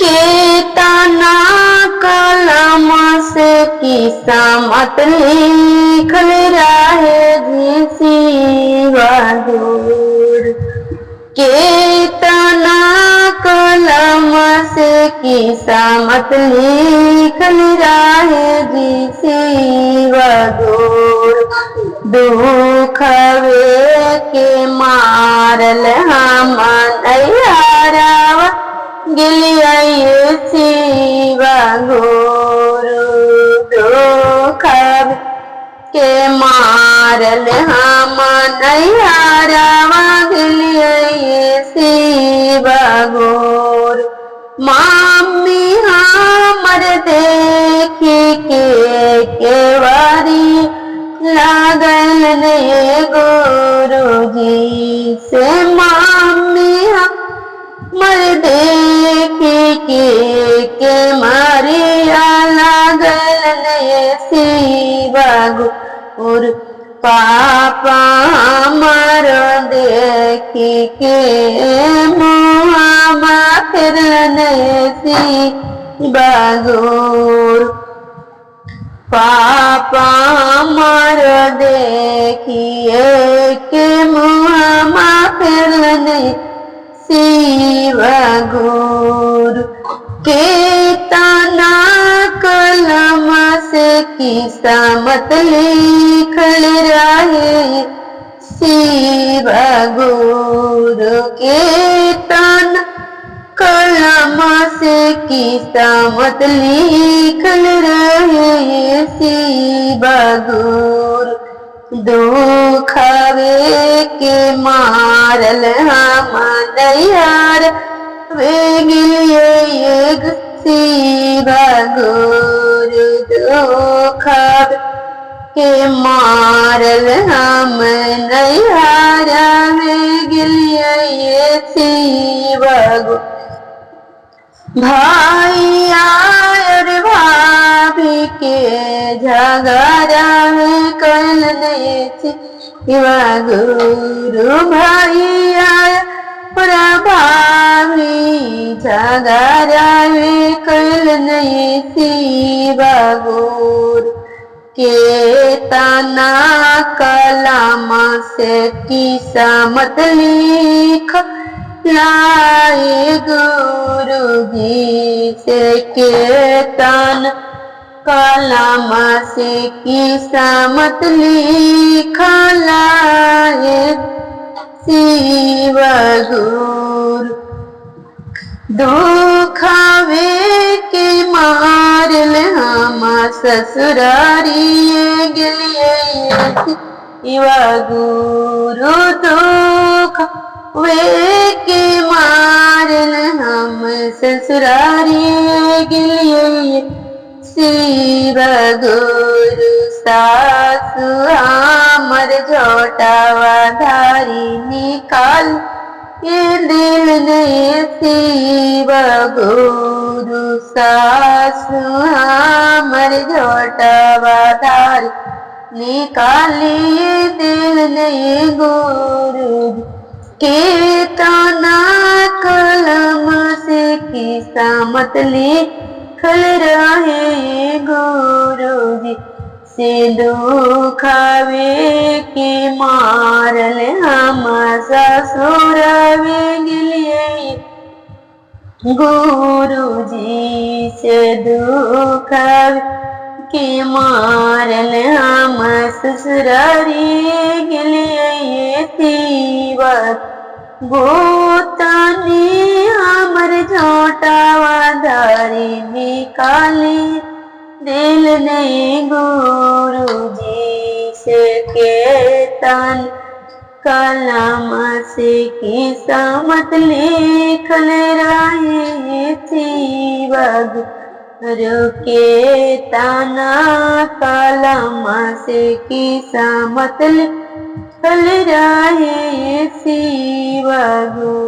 केतना कलम से किस्मत लिखल रहे जी बहादुर। केतना कलम से किस्मत लिखल रहे जी बहादुर। दुखवे के मारल हम नैहरवा गिलिये शिवा गुरु। दुखवे के मारल हम नैहरवा गिलिये शिवा गुरु। मामी हमर देखी के केवारी लागल ने गुरुजी से। मामी हमर देखी के मारिया लागल ने शिवा गुरु। पापा हमर देखी के मुँहमा फिरल ने शिवा गुरु। पापा हमर देखिए के मुँहमा फिरल ने शिवा गुरु। केतना कलम से किस्मत लिखल रहे शिवा गुरु। केतना कलम से किस्मत लिखल रहे शिवा गुरु। दुखवे के मारल हम नैहरवा गिलिये शिवा गुरु। दुखवे के मारल हम नैहरवा गिलिये शिवा गुरु। भाई और भाभी के झगड़ा में कल ने शिवा गुरु। भाई और भाभी झगड़ा में कल ने शिवा गुरु। केतना कलम से किस्मत लिख लाए गुरुजी से। केतना कलम से किस्मत लिख लाए शिवा गुरु। दुखवे के मारल हम ससुरारिये गिलिये शिवा गुरु। दुखवे के मारल हम ससुरारिये गिलिये शिवा गुरु। सासु हमर झोटावा धारी निकाल ये दिल ने शिवा गुरु। सासु हमर झोटावा धारी निकाली दिल ने गुरु। केतना कलम से किस्मत लिखल रहे गुरुजी से। दुखवे के मारल हम ससुरवे गिलिये गुरुजी से। दुखवे के मारल हम ससुरारी गिलिये शिवा गोतनी हमर झोटावा धारी निकाली दिल ने गुरुजी से। केतन कलम से किस्मत लिखल रहे शिवा गुरु। केतना कलम से किस्मत लिखल रहे शिवा गुरु।